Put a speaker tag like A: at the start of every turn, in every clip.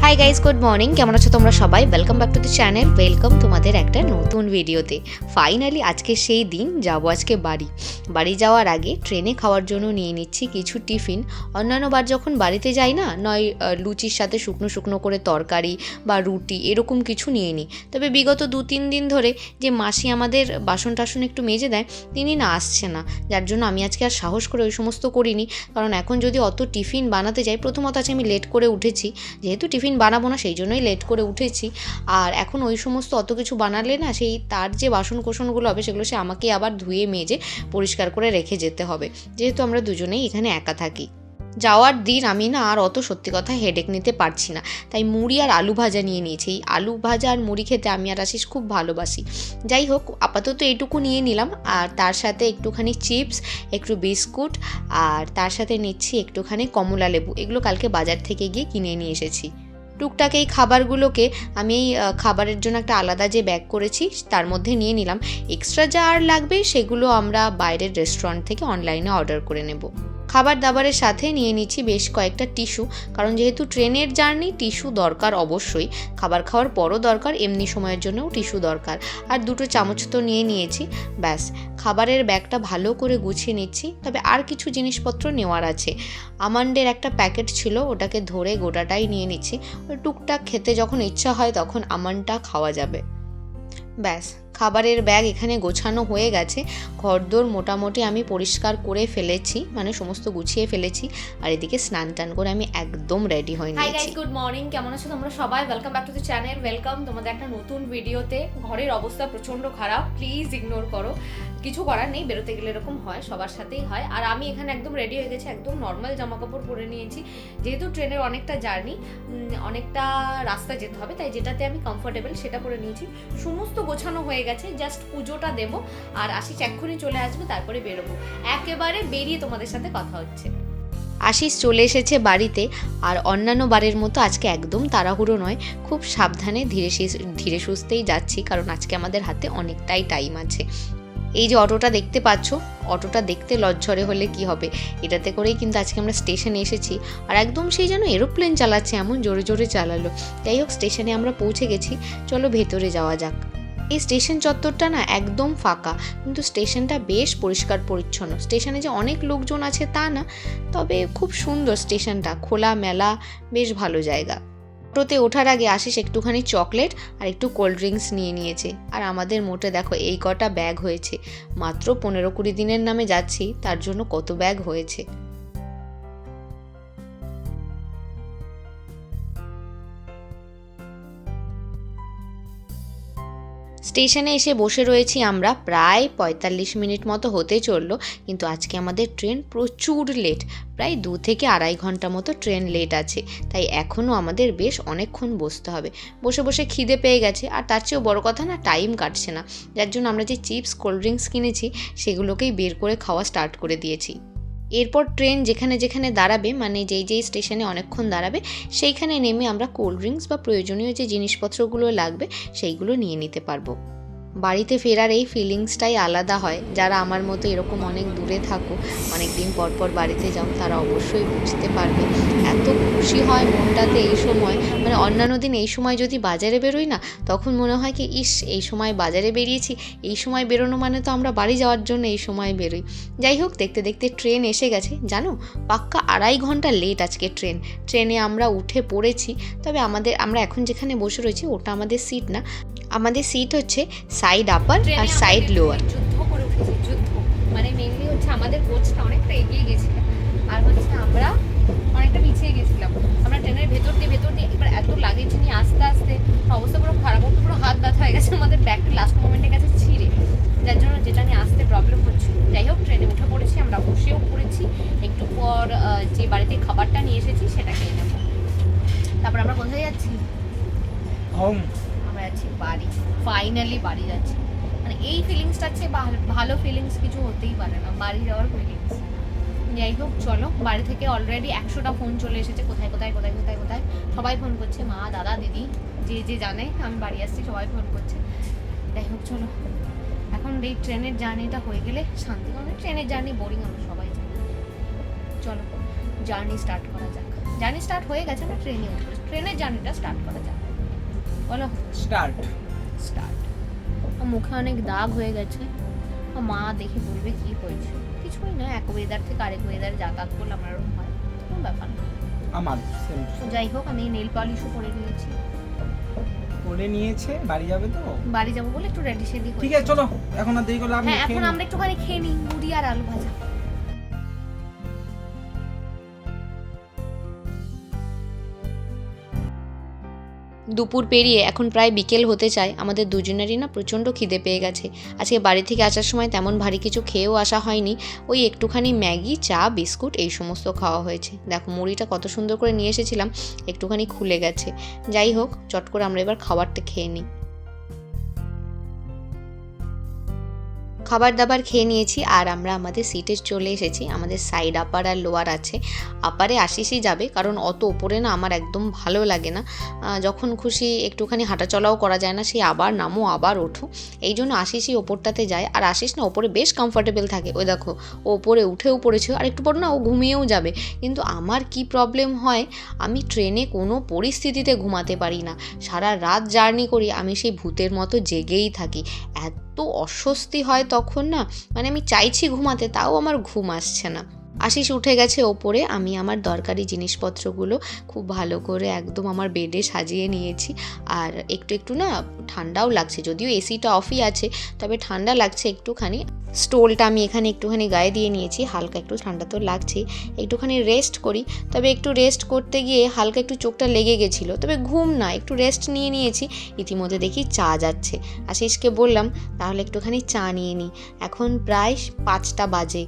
A: Hi guys, good morning. কেমন আছো তোমরা সবাই? Welcome back to the channel. Welcome তোমাদের একটা নতুন ভিডিওতে। ফাইনালি আজকে সেই দিন, যাবো আজকে বাড়ি যাওয়ার আগে ট্রেনে খাওয়ার জন্য নিয়ে নিচ্ছি কিছু টিফিন। অন্যান্যবার যখন বাড়িতে যাই না, নয় লুচির সাথে শুকনো শুকনো করে তরকারি বা রুটি এরকম কিছু নিয়ে নিই। তবে বিগত 2-3 দিন ধরে যে মাসি আমাদের বাসন টাসন একটু মেজে দেয়, তিনি না আসছে না, যার জন্য আমি আজকে আর সাহস করে ওই সমস্ত করিনি। কারণ এখন যদি অত টিফিন বানাতে যাই, প্রথমত আছে আমি লেট করে উঠেছি, যেহেতু টিফিন বানাবো না সেই জন্যই লেট করে উঠেছি। আর এখন ওই সমস্ত অত কিছু বানালে না, সেই তার যে বাসন কোসনগুলো হবে সেগুলো সে আমাকে আবার ধুয়ে মেজে পরিষ্কার করে রেখে যেতে হবে, যেহেতু আমরা দুজনেই এখানে একা থাকি। যাওয়ার দিন আমি না আর অত সত্যি কথা হেডেক নিতে পারছি না, তাই মুড়ি আর আলু ভাজা নিয়ে নিয়েছি। এই আলু ভাজা আর মুড়ি খেতে আমি আর আশিস খুব ভালোবাসি। যাই হোক, আপাতত এইটুকু নিয়ে নিলাম। আর তার সাথে একটুখানি চিপস, একটু বিস্কুট, আর তার সাথে নিচ্ছি একটুখানি কমলা লেবু। এগুলো কালকে বাজার থেকে গিয়ে কিনে নিয়ে এসেছি। টুকটাক এই খাবারগুলোকে আমি এই খাবারের জন্য একটা আলাদা যে ব্যাগ করেছি তার মধ্যে নিয়ে নিলাম। এক্সট্রা যা আর লাগবে সেগুলো আমরা বাইরের রেস্টুরেন্ট থেকে অনলাইনে অর্ডার করে নেব। খাবার দাবারের সাথে নিয়ে নিচ্ছি বেশ কয়েকটা টিস্যু, কারণ যেহেতু ট্রেনের জার্নি টিস্যু দরকার অবশ্যই। খাবার খাওয়ার পরও দরকার, এমনি সময়ের জন্যও টিস্যু দরকার। আর 2টো চামচ তো নিয়ে নিয়েছি। ব্যাস, খাবারের ব্যাগটা ভালো করে গুছিয়ে নিচ্ছি। তবে আর কিছু জিনিসপত্র নেওয়ার আছে। আমন্ডের একটা প্যাকেট ছিল, ওটাকে ধরে গোটাটাই নিয়ে নিচ্ছি। ওই টুকটাক খেতে যখন ইচ্ছা হয় তখন আমন্ডটা খাওয়া যাবে। ব্যাস, খাবারের ব্যাগ এখানে গোছানো হয়ে গেছে। ঘরদোর মোটামুটি আমি পরিষ্কার করে ফেলেছি, মানে সমস্ত গুছিয়ে ফেলেছি। আর এদিকে স্নান টান করে আমি একদম রেডি হয়ে নিয়েছি।
B: Hi guys, good morning. কেমন আছো তোমরা সবাই? Welcome back to the channel. Welcome তোমাদের একটা নতুন ভিডিওতে। ঘরের অবস্থা প্রচন্ড খারাপ, প্লিজ ইগনোর করো। কিছু করার নেই, বেরোতে গেলে এরকম হয়, সবার সাথেই হয়। আর আমি এখানে একদম রেডি হয়ে গেছি, একদম নর্মাল জামা কাপড় পরে নিয়েছি। যেহেতু ট্রেনের অনেকটা জার্নি, অনেকটা রাস্তা যেতে হবে, তাই যেটাতে আমি কমফোর্টেবল সেটা করে নিয়েছি। সমস্ত গোছানো হয়ে গেছে, জাস্ট পুজোটা দেবো আর আশিস এক্ষুনি চলে আসবে, তারপরে বেরোবো। একেবারে বেরিয়ে তোমাদের সাথে কথা হচ্ছে।
A: আশিস চলে এসেছে বাড়িতে। আর অন্যান্য বারের মতো আজকে একদম তাড়াহুড়ো নয়, খুব সাবধানে ধীরে সুস্থেই যাচ্ছি, কারণ আজকে আমাদের হাতে অনেকটাই টাইম আছে। এই যে অটোটা দেখতে পাচ্ছ, অটোটা দেখতে লজ্জরে হলে কি হবে, এটাতে করেই কিন্তু আজকে আমরা স্টেশনে এসেছি। আর একদম সেই যেন এরোপ্লেন চালাচ্ছে, এমন জোরে জোরে চালালো। যাই হোক, স্টেশনে আমরা পৌঁছে গেছি। চলো ভেতরে যাওয়া যাক। এই স্টেশন চত্বরটা না একদম ফাঁকা, কিন্তু স্টেশনটা বেশ পরিষ্কার পরিচ্ছন্ন। স্টেশনে যে অনেক লোকজন আছে তা না, তবে খুব সুন্দর স্টেশনটা, খোলা মেলা, বেশ ভালো জায়গা। অটোতে ওঠার আগে আশিস একটুখানি চকলেট আর একটু কোল্ড ড্রিঙ্কস নিয়ে নিয়েছে। আর আমাদের মোটে দেখো এই কটা ব্যাগ হয়েছে। মাত্র 15-20 দিনের নামে যাচ্ছি, তার জন্য কত ব্যাগ হয়েছে। স্টেশনে এসে বসে রয়েছি আমরা, প্রায় 45 মিনিট মতো হতে চললো। কিন্তু আজকে আমাদের ট্রেন প্রচুর লেট, প্রায় 2 থেকে 2.5 ঘন্টা মতো ট্রেন লেট আছে। তাই এখনও আমাদের বেশ অনেকক্ষণ বসতে হবে। বসে বসে খিদে পেয়ে গেছে, আর তার চেয়েও বড় কথা না, টাইম কাটছে না। যার জন্য আমরা যে চিপস কোল্ড ড্রিঙ্কস কিনেছি সেগুলোকেই বের করে খাওয়া স্টার্ট করে দিয়েছি। এরপর ট্রেন যেখানে যেখানে দাঁড়াবে, মানে যেই স্টেশনে অনেকক্ষণ দাঁড়াবে, সেইখানে নেমে আমরা কোল্ড ড্রিঙ্কস বা প্রয়োজনীয় যে জিনিসপত্রগুলো লাগবে সেইগুলো নিয়ে নিতে পারবো। বাড়িতে ফেরার এই ফিলিংসটাই আলাদা হয়। যারা আমার মতো এরকম অনেক দূরে থাকো, অনেক দিন পর পর বাড়িতে যাও, তারা অবশ্যই বুঝতে পারবে। এত খুশি হয় মনটাতে এই সময়, মানে অন্যান্য দিন এই সময় যদি বাজারে বেরোই না, তখন মনে হয় কি, ইস এই সময় বাজারে বেরিয়েছি। এই সময় বেরোনো মানে তো আমরা বাড়ি যাওয়ার জন্য এই সময় বেরোই। যাই হোক, দেখতে দেখতে ট্রেন এসে গেছে। জানো, পাক্কা 2.5 ঘন্টা লেট আজকে ট্রেনে আমরা উঠে পড়েছি। তবে আমরা এখন যেখানে বসে রয়েছি ওটা আমাদের সিট না, আমাদের সিট হচ্ছে সাইড আপার আর সাইড লোয়ার।
B: যুদ্ধ করে উঠেছি, যুদ্ধ মানে মেনলি হচ্ছে আমাদের কোচটা অনেকটা এগিয়ে গেছিল, আর হচ্ছে আমরা অনেকটা পিছিয়ে গেছিলাম। আমরা ট্রেনের ভেতর দিয়ে এবার এত লাগেজ নিয়ে আস্তে আস্তে অবস্থা পুরো খারাপ, পুরো হাত ব্যথা হয়ে গেছে। আমাদের ব্যাগটা লাস্ট মোমেন্টে গেছে ছিঁড়ে, যার জন্য যেটা নিয়ে আসতে প্রবলেম হচ্ছিল। যাই হোক, ট্রেনে উঠে পড়েছি, আমরা বসেও পড়েছি। একটু পর যে বাড়িতে খাবারটা নিয়ে এসেছি সেটা খেয়ে নেব। তারপর আমরা কোথায় যাচ্ছি? আমরা যাচ্ছি বাড়ি। ফাইনালি বাড়ি যাচ্ছি, মানে এই ফিলিংসটার চেয়ে ভালো ফিলিংস কিছু হতেই পারে না, বাড়ি যাওয়ার ফিলিংস। যাই হোক, চলো। বাড়ি থেকে অলরেডি 100টা ফোন চলে এসেছে, কোথায় কোথায় কোথায় কোথায় কোথায় সবাই ফোন করছে, মা, দাদা, দিদি, যে জানে আমি বাড়ি আসছি সবাই ফোন করছে। যাই হোক, চলো। এখন এই ট্রেনের জার্নিটা হয়ে গেলে শান্তি, কারণ ট্রেনের জার্নি বোরিং আমরা সবাই জানি। চলো জার্নি স্টার্ট করা যাক। জার্নি স্টার্ট হয়ে গেছে না, ট্রেনে উঠে ট্রেনের জার্নিটা স্টার্ট করা যাক। বলো
C: স্টার্ট।
B: মুখে অনেক দাগ হয়ে গেছে, মা দেখে বলবে কি হয়েছে। কিছুই না, এক ওয়েদার থেকে আরেক ওয়েদারে যাতায়াত করলে আমার এরকম হয়, কোনো ব্যাপার না।
C: আমার
B: তো যাই হোক, আমি নেল পলিশও করে নিয়েছি।
C: করে নিয়েছে, বাড়ি যাবে তো?
B: বাড়ি যাবো বলে একটু রেডি শেডি
C: ঠিক আছে চলো, এখন আর দেরি করলে
B: হ্যাঁ, এখন আমরা একটুখানি খেয়ে নিই মুড়ি আর আলু ভাজা।
A: দুপুর পেরিয়ে এখন প্রায় বিকেল হতে চায়, আমাদের দুজনেরই না প্রচণ্ড খিদে পেয়ে গেছে। আজকে বাড়ি থেকে আসার সময় তেমন ভারী কিছু খেয়েও আসা হয়নি, ওই একটুখানি ম্যাগি, চা, বিস্কুট এই সমস্ত খাওয়া হয়েছে। দেখো মুড়িটা কত সুন্দর করে নিয়ে এসেছিলাম, একটুখানি খুলে গেছে। যাই হোক, চট করে আমরা এবার খাবারটা খেয়ে নিই। খাবার দাবার খেয়ে নিয়েছি আর আমরা আমাদের সিটে চলে এসেছি। আমাদের সাইড আপার আর লোয়ার আছে। আপারে আশিসই যাবে, কারণ অত ওপরে না আমার একদম ভালো লাগে না। যখন খুশি একটুখানি হাঁটাচলাও করা যায় না, সেই আবার নামো আবার ওঠো, এই জন্য আশিসই ওপরটাতে যায়। আর আশিস না ওপরে বেশ কমফোর্টেবল থাকে, ওই দেখো ও ওপরে উঠেও পড়েছে, আর একটু পর না ও ঘুমিয়েও যাবে। কিন্তু আমার কি প্রবলেম হয়, আমি ট্রেনে কোনো পরিস্থিতিতে ঘুমাতে পারি না। সারা রাত জার্নি করি, আমি সেই ভূতের মতো জেগেই থাকি। এত অস্বস্তি হয় তখন না, মানে আমি চাইছি ঘুমাতে, তাও আমার ঘুম আসছে না। আশিস উঠে গেছে ওপরে, আমি আমার দরকারি জিনিসপত্রগুলো খুব ভালো করে একদম আমার বেডে সাজিয়ে নিয়েছি। আর একটু একটু না ঠান্ডাও লাগছে, যদিও এসিটা অফই আছে, তবে ঠান্ডা লাগছে একটুখানি। স্টোলটা আমি এখানে একটুখানি গায়ে দিয়ে নিয়েছি, হালকা একটু ঠান্ডা তো লাগছেই। একটুখানি রেস্ট করি, তবে একটু রেস্ট করতে গিয়ে হালকা একটু চোখটা লেগে গেছিলো, তবে ঘুম না, একটু রেস্ট নিয়ে নিয়েছি। ইতিমধ্যে দেখি চা যাচ্ছে, আশিসকে বললাম তাহলে একটুখানি চা নিয়ে নিই। এখন প্রায় 5টা বাজে,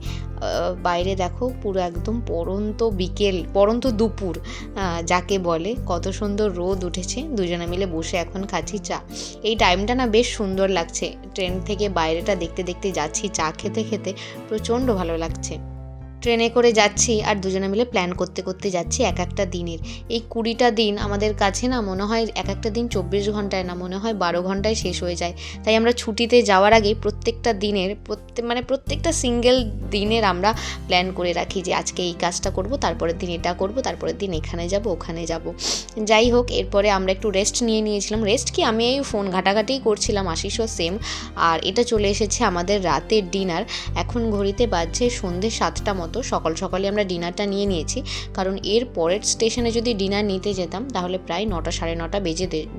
A: বাইরে দেখো পুরো একদম পড়ন্ত বিকেল, পড়ন্ত দুপুর যাকে বলে, কত সুন্দর রোদ উঠেছে। দুজনে মিলে বসে এখন খাচ্ছি চা। এই টাইমটা না বেশ সুন্দর লাগছে, ট্রেন থেকে বাইরেটা দেখতে দেখতে যাচ্ছি, চা খেতে খেতে প্রচণ্ড ভালো লাগছে। ট্রেনে করে যাচ্ছি আর দুজনে মিলে প্ল্যান করতে করতে যাচ্ছি এক একটা দিনের। এই 20টা দিন আমাদের কাছে না মনে হয় এক একটা দিন 24 ঘন্টায় না, মনে হয় 12 ঘন্টায় শেষ হয়ে যায়। তাই আমরা ছুটিতে যাওয়ার আগে প্রত্যেকটা দিনের প্রত্যেকটা সিঙ্গেল দিনের আমরা প্ল্যান করে রাখি যে আজকে এই কাজটা করব, তারপরের দিন এটা করব, তারপরের দিন এখানে যাব ওখানে যাব। যাই হোক, এরপরে আমরা একটু রেস্ট নিয়ে নিয়েছিলাম। রেস্ট কি, আমি এই ফোন ঘাটাঘাটিই করছিলাম, আশিসও সেম। আর এটা চলে এসেছে আমাদের রাতের ডিনার। এখন ঘড়িতে বাজছে সন্ধ্যে 7টা মতো। সকাল সকালে আমরা ডিনারটা নিয়ে নিয়েছি, কারণ এর পরের স্টেশনে যদি ডিনার নিতে যেতাম তাহলে প্রায় 9টা সাড়ে 9টা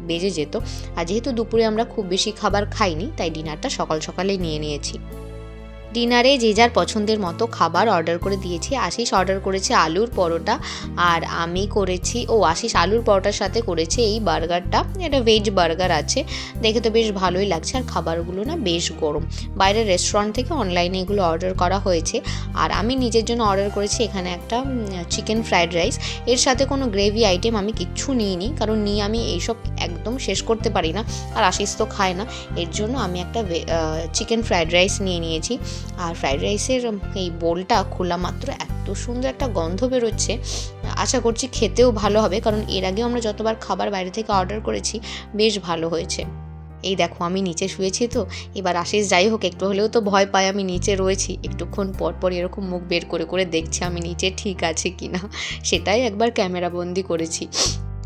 A: বেজে যেত। আর যেহেতু দুপুরে আমরা খুব বেশি খাবার খাইনি, তাই ডিনারটা সকাল সকালেই নিয়ে নিয়েছি। ডিনারে যে যার পছন্দের মতো খাবার অর্ডার করে দিয়েছি। আশিস অর্ডার করেছে আলুর পরোটা, আর আমি করেছি, আশিস আলুর পরোটার সাথে করেছে এই বার্গারটা। এটা ভেজ বার্গার আছে, দেখে তো বেশ ভালোই লাগছে। আর খাবারগুলো না বেশ গরম, বাইরের রেস্টুরেন্ট থেকে অনলাইনে এগুলো অর্ডার করা হয়েছে। আর আমি নিজের জন্য অর্ডার করেছি এখানে একটা চিকেন ফ্রাইড রাইস। এর সাথে কোনো গ্রেভি আইটেম আমি কিচ্ছু নিইনি, কারণ নিয়ে আমি এইসব একদম শেষ করতে পারি না, আর আশিস তো খায় না। এর জন্য আমি একটা চিকেন ফ্রাইড রাইস নিয়ে নিয়েছি। আর ফ্রাইড রাইসের এই বোলটা খোলা মাত্র এত সুন্দর একটা গন্ধ বেরোচ্ছে, আশা করছি খেতেও ভালো হবে, কারণ এর আগেও আমরা যতবার খাবার বাইরে থেকে অর্ডার করেছি বেশ ভালো হয়েছে। এই দেখো আমি নিচে শুয়েছি, তো এবার আশিস যাই হোক একটু হলেও তো ভয় পায় আমি নিচে রয়েছি, একটুক্ষণ পর পর এরকম মুখ বের করে করে দেখছি আমি নিচে ঠিক আছে কিনা, সেটাই একবার ক্যামেরা বন্দি করেছি।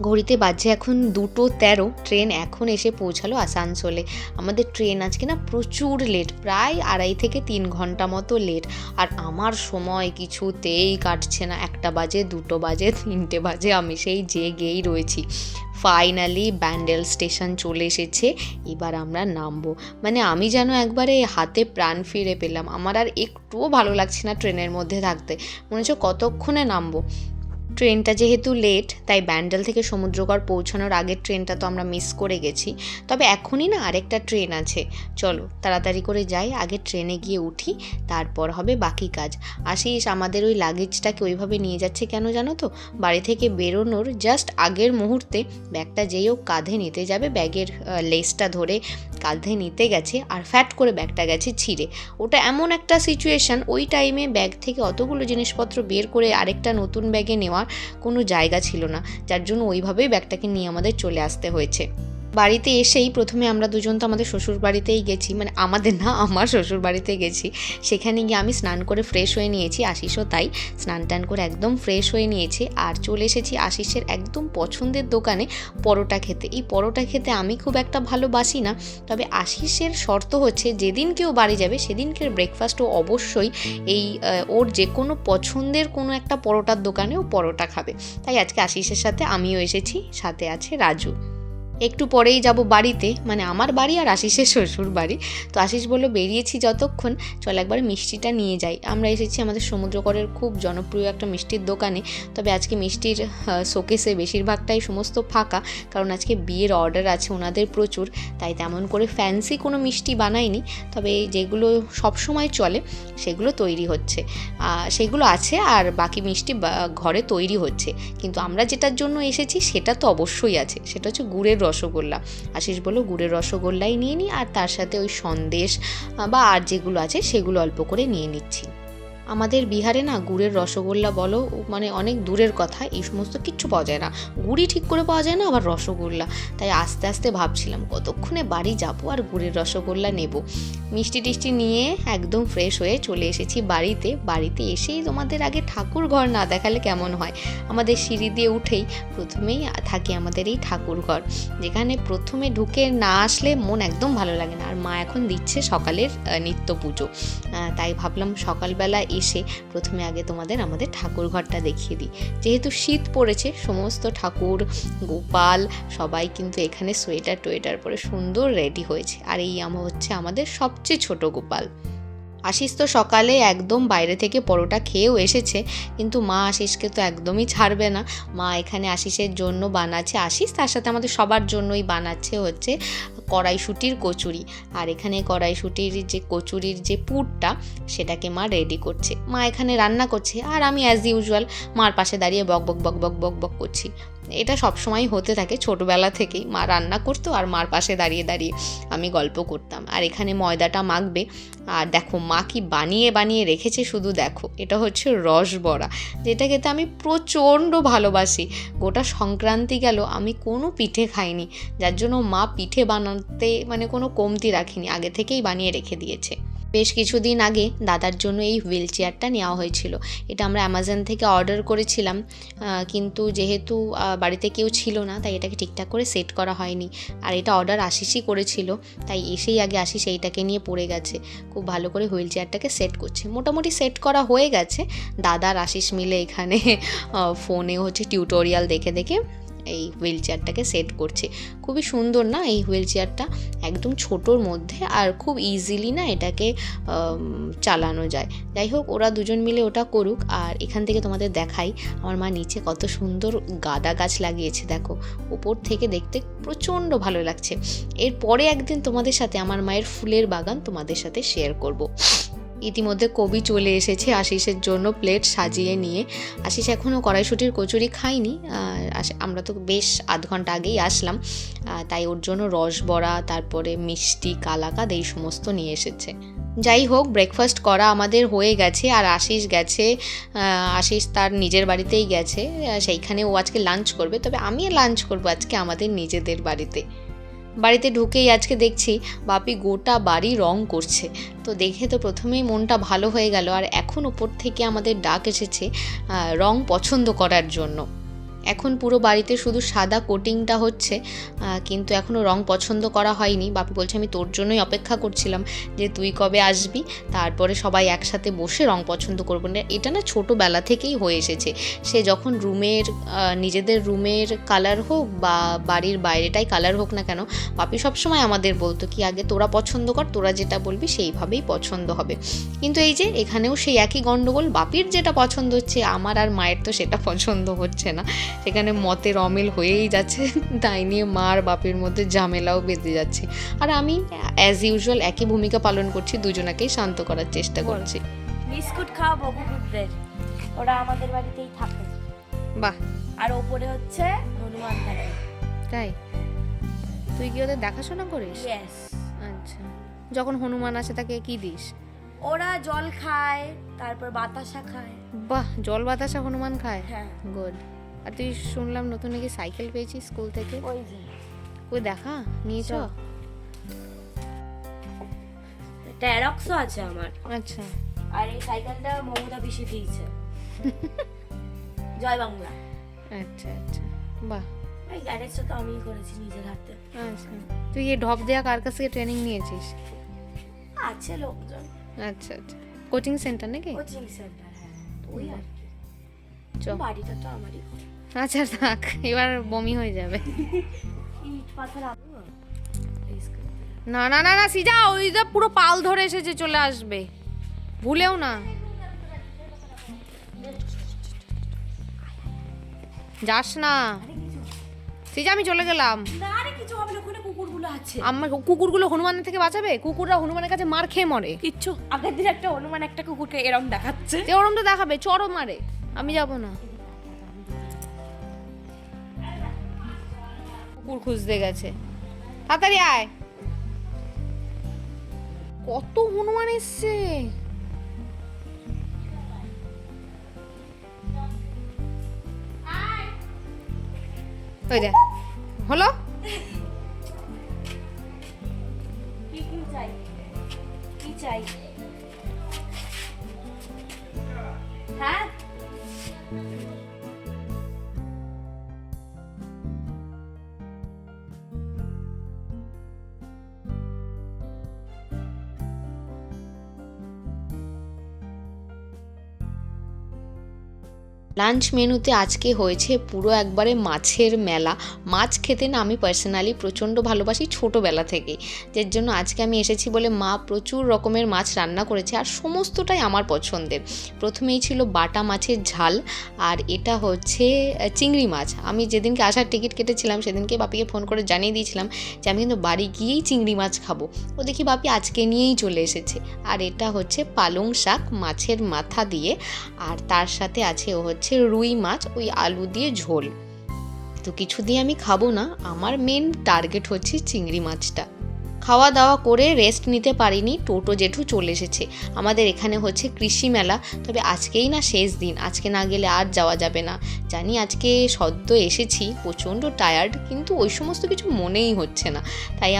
A: ঘড়িতে বাজছে এখন 2:13, ট্রেন এখন এসে পৌঁছালো আসানসোলে। আমাদের ট্রেন আজকে না প্রচুর লেট, প্রায় 2.5 থেকে 3 ঘন্টা মতো লেট। আর আমার সময় কিছুতেই কাটছে না, 1টা বাজে, 2টো বাজে, 3টে বাজে, আমি সেই জেগেই রয়েছি। ফাইনালি ব্যান্ডেল স্টেশন চলে এসেছে, এবার আমরা নামবো। মানে আমি যেন একবারে হাতে প্রাণ ফিরে পেলাম, আমার আর একটুও ভালো লাগছে না ট্রেনের মধ্যে থাকতে, মনে হচ্ছে কতক্ষণে নামবো। ট্রেনটা যেহেতু লেট, তাই ব্যান্ডেল থেকে সমুদ্রগড় পৌঁছানোর আগের ট্রেনটা তো আমরা মিস করে গেছি। তবে এখনই না আরেকটা ট্রেন আছে, চলো তাড়াতাড়ি করে যাই, আগে ট্রেনে গিয়ে উঠি, তারপর হবে বাকি কাজ। আশিস আমাদের ওই লাগেজটাকে ওইভাবে নিয়ে যাচ্ছে কেন জানো তো, বাড়ি থেকে বেরোনোর জাস্ট আগের মুহূর্তে ব্যাগটা যেই ও কাঁধে নিতে যাবে, ব্যাগের লেসটা ধরে কাঁধে নিতে গেছে, আর ফ্যাট করে ব্যাগটা গেছে ছিঁড়ে। ওটা এমন একটা সিচুয়েশান, ওই টাইমে ব্যাগ থেকে অতগুলো জিনিসপত্র বের করে আরেকটা নতুন ব্যাগে নেওয়ার কোনো জায়গা ছিল না, যার জন্য ওইভাবেই ব্যাগটাকে নিয়ে আমাদের চলে আসতে হয়েছে। বাড়িতে এসেই প্রথমে আমরা দুজন তো আমাদের শ্বশুর বাড়িতেই গেছি, মানে আমাদের না, আমার শ্বশুর বাড়িতে গেছি। সেখানে গিয়ে আমি স্নান করে ফ্রেশ হয়ে নিয়েছি, আশিসও তাই স্নান টান করে একদম ফ্রেশ হয়ে নিয়েছে। আর চলে এসেছি আশিসের একদম পছন্দের দোকানে পরোটা খেতে। এই পরোটা খেতে আমি খুব একটা ভালোবাসি না, তবে আশিসের শর্ত হচ্ছে যেদিন কেউ বাড়ি যাবে সেদিনকের ব্রেকফাস্ট ও অবশ্যই এই ওর যে কোনো পছন্দের কোনো একটা পরোটার দোকানে ও পরোটা খাবে। তাই আজকে আশিসের সাথে আমিও এসেছি, সাথে আছে রাজু। একটু পরেই যাব বাড়িতে, মানে আমার বাড়ি আর আশিসের শ্বশুর বাড়ি। তো আশিস বললো বেরিয়েছি যতক্ষণ, চল একবার মিষ্টিটা নিয়ে যাই। আমরা এসেছি আমাদের সমুদ্রকরের খুব জনপ্রিয় একটা মিষ্টির দোকানে, তবে আজকে মিষ্টির শোকেসে বেশিরভাগটাই সমস্ত ফাঁকা, কারণ আজকে বিয়ের অর্ডার আছে ওনাদের প্রচুর, তাই তেমন করে ফ্যান্সি কোনো মিষ্টি বানায়নি, তবে যেগুলো সবসময় চলে সেগুলো তৈরি হচ্ছে, সেগুলো আছে, আর বাকি মিষ্টি ঘরে তৈরি হচ্ছে। কিন্তু আমরা যেটার জন্য এসেছি সেটা তো অবশ্যই আছে, সেটা হচ্ছে গুড়ের রসগোল্লা। আশিস বলল গুড়ের রসগোল্লাই নিয়ে নিই, আর তার সাথে ওই সন্দেশ বা আর যেগুলো আছে সেগুলো অল্প করে নিয়ে নিচ্ছি। আমাদের বিহারে না গুড়ের রসগোল্লা বলো মানে অনেক দূরের কথা, এই সমস্ত কিচ্ছু পাওয়া যায় না, গুড়ই ঠিক করে পাওয়া যায় না, আবার রসগোল্লা। তাই আস্তে আস্তে ভাবছিলাম কতক্ষণে বাড়ি যাবো আর গুড়ের রসগোল্লা নেব। মিষ্টি টিষ্টি নিয়ে একদম ফ্রেশ হয়ে চলে এসেছি বাড়িতে। বাড়িতে এসেই তোমাদের আগে ঠাকুর ঘর না দেখালে কেমন হয়। আমাদের সিঁড়ি দিয়ে উঠেই প্রথমেই থাকে আমাদের এই ঠাকুর ঘর, যেখানে প্রথমে ঢুকে না আসলে মন একদম ভালো লাগে না। আর মা এখন দিচ্ছে সকালের নিত্য পুজো, তাই ভাবলাম সকালবেলা এসে প্রথমে আগে তোমাদের আমাদের ঠাকুর ঘরটা দেখিয়ে দিই। যেহেতু শীত পড়েছে, সমস্ত ঠাকুর গোপাল সবাই কিন্তু এখানে সোয়েটার টোয়েটার পরে সুন্দর রেডি হয়েছে। আর এই হচ্ছে আমাদের সবচেয়ে ছোট গোপাল। আশিস তো সকালে একদম বাইরে থেকে পরোটা খেয়েও এসেছে, কিন্তু মা আশিসকে তো একদমই ছাড়বে না। মা এখানে আশিসের জন্য বানাচ্ছে, আশিস তার সাথে আমাদের সবার জন্যই বানাচ্ছে হচ্ছে কড়াইশুঁটির কচুরি। আর এখানে কড়াইশুঁটির যে কচুরির যে পুরটা সেটাকে মা রেডি করছে। মা এখানে রান্না করছে আর আমি অ্যাজ ইউজুয়াল মার পাশে দাঁড়িয়ে বক বক বক বক বক বক করছি। এটা সবসময় হতে থাকে, ছোটোবেলা থেকেই মা রান্না করতো আর মার পাশে দাঁড়িয়ে দাঁড়িয়ে আমি গল্প করতাম। আর এখানে ময়দাটা মাখবে, আর দেখো মা কি বানিয়ে বানিয়ে রেখেছে শুধু দেখো। এটা হচ্ছে রসবড়া, যেটা খেতে আমি প্রচণ্ড ভালোবাসি। গোটা সংক্রান্তি গেল আমি কোনো পিঠে খাইনি, যার জন্য মা পিঠে বানাতে মানে কোনো কমতি রাখিনি, আগে থেকেই বানিয়ে রেখে দিয়েছে। বেশ কিছুদিন আগে দাদার জন্য এই হুইল চেয়ারটা নেওয়া হয়েছিল। এটা আমরা অ্যামাজন থেকে অর্ডার করেছিলাম, কিন্তু যেহেতু বাড়িতে কেউ ছিল না তাই এটাকে ঠিকঠাক করে সেট করা হয়নি। আর এটা অর্ডার আশিসই করেছিল, তাই এসেই আগে আশিস এইটাকে নিয়ে পড়ে গেছে। খুব ভালো করে হুইল চেয়ারটাকে সেট করছে, মোটামুটি সেট করা হয়ে গেছে। দাদার আশিস মিলে এখানে ফোনে হচ্ছে টিউটোরিয়াল দেখে দেখে এই হুইল চেয়ারটাকে সেট করছে। খুবই সুন্দর না এই হুইল চেয়ারটা, একদম ছোটোর মধ্যে, আর খুব ইজিলি না এটাকে চালানো যায়। যাই হোক, ওরা দুজন মিলে ওটা করুক। আর এখান থেকে তোমাদের দেখাই আমার মা নিচে কত সুন্দর গাঁদা গাছ লাগিয়েছে, দেখো উপর থেকে দেখতে প্রচণ্ড ভালো লাগছে। এরপরে একদিন তোমাদের সাথে আমার মায়ের ফুলের বাগান তোমাদের সাথে শেয়ার করব। ইতিমধ্যে কবি চলে এসেছে আশিসের জন্য প্লেট সাজিয়ে নিয়ে। আশিস এখনও কড়াইশুঁটির কচুরি খাইনি, আমরা তো বেশ আধ ঘন্টা আগেই আসলাম, তাই ওর জন্য রসবড়া, তারপরে মিষ্টি, কালাকাঁদ এই সমস্ত নিয়ে এসেছে। যাই হোক, ব্রেকফাস্ট করা আমাদের হয়ে গেছে। আর আশিস গেছে, আশিস তার নিজের বাড়িতেই গেছে, সেইখানে ও আজকে লাঞ্চ করবে। তবে আমি লাঞ্চ করবো আজকে আমাদের নিজেদের বাড়িতে। বাড়িতে ঢুকেই আজকে দেখছি বাপি গোটা বাড়ি রং করছে, তো দেখে তো প্রথমেই মনটা ভালো হয়ে গেল। আর এখন ওপর থেকে আমাদের ডাক এসেছে রং পছন্দ করার জন্য। এখন পুরো বাড়িতে শুধু সাদা কোটিংটা হচ্ছে, কিন্তু এখনও রং পছন্দ করা হয়নি। বাপি বলছে আমি তোর জন্যই অপেক্ষা করছিলাম যে তুই কবে আসবি, তারপরে সবাই একসাথে বসে রং পছন্দ করবো। না, এটা না ছোটোবেলা থেকেই হয়ে এসেছে। সে যখন রুমের নিজেদের রুমের কালার হোক বা বাড়ির বাইরেটাই কালার হোক না কেন, বাপি সবসময় আমাদের বলতো কি আগে তোরা পছন্দ কর, তোরা যেটা বলবি সেইভাবেই পছন্দ হবে। কিন্তু এই যে এখানেও সেই একই গণ্ডগোল, বাপির যেটা পছন্দ হচ্ছে আমার আর মায়ের তো সেটা পছন্দ হচ্ছে না। সেখানে মতের অমিল হয়েই যাচ্ছে, তাই নিয়ে মা আর বাপের মধ্যে ঝামেলাও বেঁধে যাচ্ছে। আর আমি অ্যাজ ইউজুয়াল একই ভূমিকা পালন করছি, দুজনাকেই শান্ত করার চেষ্টা করছি।
D: বিস্কুট খাওয়াবো কুকুরদের, ওরা আমাদের বাড়িতেই থাকে।
A: বাহ,
D: আর ওপরে হচ্ছে হনুমান থাকে।
A: তাই তুই কি ওদের দেখাশোনা করিস?
D: ইয়েস।
A: আচ্ছা, যখন হনুমান আসে তাকে কি দিস?
D: ওরা জল খায়, তারপর বাতাসা খায়।
A: বাহ, জল বাতাসা হনুমান খায়?
D: হ্যাঁ,
A: গুড। আর তুই শুনলাম নতুন নাকি সাইকেল পেয়েছিস স্কুল থেকে,
D: ওই যে
B: কই দেখা নিয়েছ?
D: ট্যারক্সও আছে আমার।
B: আচ্ছা
D: আর এই সাইকেলটা মমতা পিসি দিয়েছে। জয় বাংলা।
B: আচ্ছা আচ্ছা, বাহ।
D: এই গ্যারেজটা তো আমিই করেছি নিজের হাতে।
B: আচ্ছা, তুই এই ঢপ দেয়া কার কাছ থেকে ট্রেনিং নিয়েছিস?
D: আছে লোকজন।
B: আচ্ছা আচ্ছা, কোচিং সেন্টার নাকি?
D: কোচিং সেন্টার, হ্যাঁ ওই আর কি।
B: চ।
D: বাড়িটা তো আমারই।
B: আচ্ছা থাক, এবার বমি হয়ে যাবে।
D: ইট পাথর আনবো?
B: না না না না সিজা, ওইটা পুরো পাল ধরে এসেছে, চলে আসবে, ভুলেও না। যাস না সিজা, আমি চলে গেলাম।
D: না রে কিছু হবে না, ওখানে কুকুরগুলো আছে।
B: আমার কুকুরগুলো হনুমানের থেকে বাঁচাবে? কুকুররা হনুমানের কাছে মার খেয়ে মরে।
D: কিচ্ছু, আগের দিন একটা হনুমান একটা কুকুরকে এরম দেখাচ্ছে।
B: যে ওরম তো দেখাবে, চড়ও মারে। আমি যাব না, কুকুর খুঁজতে গেছে। তাড়াতাড়ি আয়, কত হনুমান এসছে। ওই দেখ, হলো।
D: কি চাই, কি চাই? হ্যাঁ
A: লাঞ্চ মেনুতে আজকে হয়েছে পুরো একবারে মাছের মেলা। মাছ খেতে না আমি পার্সোনালি প্রচণ্ড ভালোবাসি ছোটোবেলা থেকে, যার জন্য আজকে আমি এসেছি বলে মা প্রচুর রকমের মাছ রান্না করেছে আর সমস্তটাই আমার পছন্দের। প্রথমেই ছিল বাটা মাছের ঝাল, আর এটা হচ্ছে চিংড়ি মাছ। আমি যেদিনকে আসার টিকিট কেটেছিলাম সেদিনকে বাপিকে ফোন করে জানিয়ে দিয়েছিলাম যে আমি কিন্তু বাড়ি গিয়েই চিংড়ি মাছ খাবো। ও দেখি বাপি আজকে নিয়েই চলে এসেছে। আর এটা হচ্ছে পালং শাক মাছের মাথা দিয়ে, আর তার সাথে আছে হচ্ছে রুই মাছ, ওই আলু দিয়ে ঝোল। তো কিছু দিয়ে আমি খাবো না, আমার মেন টার্গেট হচ্ছে চিংড়ি মাছটা। খাওয়া দাওয়া করে রেস্ট নিতে পারিনি, টোটো জেঠু চলে এসেছে। আমাদের এখানে হচ্ছে কৃষি মেলা, তবে আজকেই না শেষ দিন, আজকে না গেলে আর যাওয়া যাবে না। জানি আজকে সদ্য এসেছি, প্রচণ্ড টায়ার্ড, কিন্তু ওই সমস্ত কিছু মনেই হচ্ছে না। তাই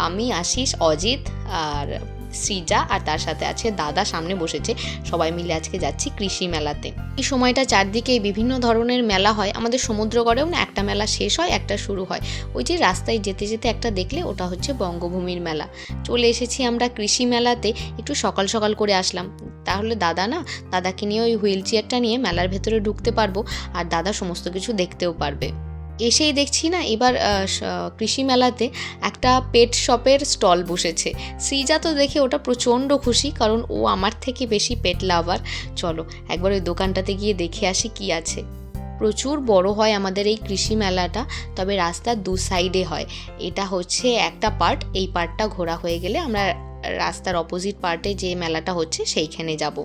A: আমি আশিস, অজিত আর সৃজা আর তার সাথে আছে দাদা সামনে বসেছে, সবাই মিলে আজকে যাচ্ছি কৃষি মেলাতে। এই সময়টা চারদিকে বিভিন্ন ধরনের মেলা হয়। আমাদের সমুদ্রগড়েও না একটা মেলা শেষ হয়, একটা শুরু হয়। ওই যে রাস্তায় যেতে যেতে একটা দেখলে, ওটা হচ্ছে বঙ্গভূমির মেলা। চলে এসেছি আমরা কৃষি মেলাতে, একটু সকাল সকাল করে আসলাম, তাহলে দাদাকে নিয়ে ওই হুইল চেয়ারটা নিয়ে মেলার ভেতরে ঢুকতে পারবো, আর দাদা সমস্ত কিছু দেখতেও পারবে। এসেই দেখছি না এবার কৃষি মেলাতে একটা পেট শপের স্টল বসেছে। সৃজা তো দেখে ওটা প্রচণ্ড খুশি, কারণ ও আমার থেকে বেশি পেট লাভার। চলো একবার ওই দোকানটাতে গিয়ে দেখে আসি কি আছে। প্রচুর বড় হয় আমাদের এই কৃষি মেলাটা, তবে রাস্তার দু সাইডে হয়। এটা হচ্ছে একটা পার্ট, এই পার্টটা ঘোরা হয়ে গেলে আমরা রাস্তার অপোজিট পার্টে যে মেলাটা হচ্ছে সেইখানে যাব।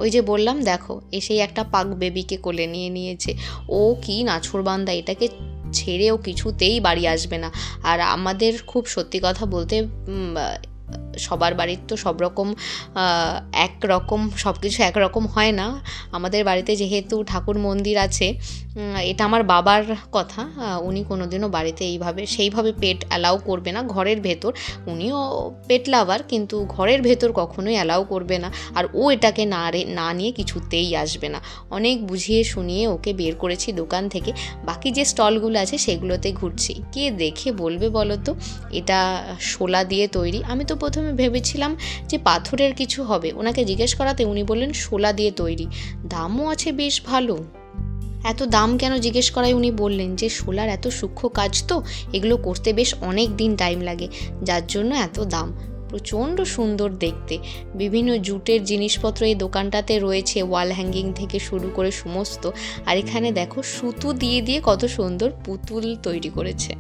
A: ওই যে বললাম দেখো, এসেই একটা পাক বেবিকে কোলে নিয়েছে। ও কি নাছোড়বান্দা, এটাকে ছেড়ে ও কিছুতেই বাড়ি আসবে না। আর আমাদের খুব সত্যি কথা বলতে সবার বাড়ির তো সব রকম একরকম সব কিছু একরকম হয় না। আমাদের বাড়িতে যেহেতু ঠাকুর মন্দির আছে, এটা আমার বাবার কথা, উনি কোনোদিনও বাড়িতে সেইভাবে পেট অ্যালাউ করবে না ঘরের ভেতর। উনিও পেট লাভার, কিন্তু ঘরের ভেতর কখনোই অ্যালাউ করবে না। আর ও এটাকে না নিয়ে কিছুতেই আসবে না। অনেক বুঝিয়ে শুনিয়ে ওকে বের করেছি দোকান থেকে। বাকি যে স্টলগুলো আছে সেগুলোতে ঘুরছি। কে দেখে বলবে বলো তো এটা শোলা দিয়ে তৈরি? আমি তো প্রথমে ভেবেছিলাম যে পাথরের কিছু হবে, ওনাকে জিজ্ঞেস করাতে উনি বললেন শোলা দিয়ে তৈরি, দামও আছে বেশ ভালো। এত দাম কেন জিজ্ঞেস করায় উনি বললেন যে শোলার এত সূক্ষ্ম কাজ তো, এগুলো করতে বেশ অনেক দিন টাইম লাগে, যার জন্য এত দাম। প্রচণ্ড সুন্দর দেখতে, বিভিন্ন জুটের জিনিসপত্র এই দোকানটাতে রয়েছে, ওয়াল হ্যাঙ্গিং থেকে শুরু করে সমস্ত। আর এখানে দেখো সুতো দিয়ে দিয়ে কত সুন্দর পুতুল তৈরি করেছে।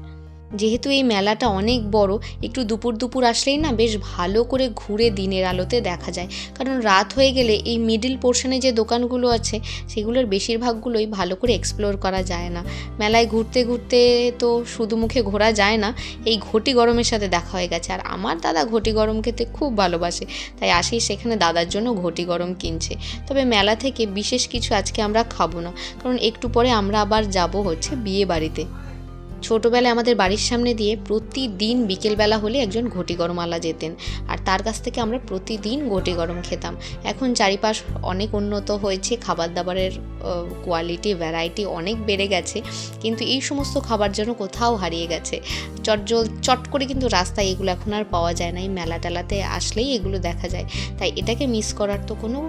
A: যেহেতু এই মেলাটা অনেক বড়, একটু দুপুর আসলেই না বেশ ভালো করে ঘুরে দিনের আলোতে দেখা যায়, কারণ রাত হয়ে গেলে এই মিডল পোর্শনে যে দোকানগুলো আছে সেগুলোর বেশিরভাগগুলোই ভালো করে এক্সপ্লোর করা যায় না। মেলায় ঘুরতে ঘুরতে তো শুধু মুখে ঘোরা যায় না, এই ঘটি গরমের সাথে দেখা হয়ে গেছে। আর আমার দাদা ঘটি গরম খেতে খুব ভালোবাসে, তাই আসি সেখানে দাদার জন্য ঘটি গরম কিনছে। তবে মেলা থেকে বিশেষ কিছু আজকে আমরা খাবো না, কারণ একটু পরে আমরা আবার যাব হচ্ছে বিয়ে বাড়িতে। ছোটোবেলায় আমাদের বাড়ির সামনে দিয়ে প্রতিদিন বিকেলবেলা হলে একজন ঘটি গরমওয়ালা যেতেন, আর তার কাছ থেকে আমরা প্রতিদিন ঘটি গরম খেতাম। এখন চারিপাশ অনেক উন্নত হয়েছে, খাবার দাবারের কোয়ালিটি ভ্যারাইটি অনেক বেড়ে গেছে, কিন্তু এই সমস্ত খাবার যেন কোথাও হারিয়ে গেছে। চট করে কিন্তু রাস্তায় এগুলো এখন আর পাওয়া যায় না, এই মেলা টেলাতে আসলেই এগুলো দেখা যায়। তাই এটাকে মিস করার তো কোনো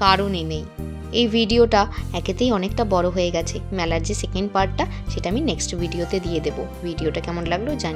A: কারণই নেই। এই ভিডিওটা একেতেই অনেকটা বড় হয়ে গেছে, মেলার যে সেকেন্ড পার্টটা সেটা আমি নেক্সট ভিডিওতে দিয়ে দেবো। ভিডিওটা কেমন লাগলো জানি।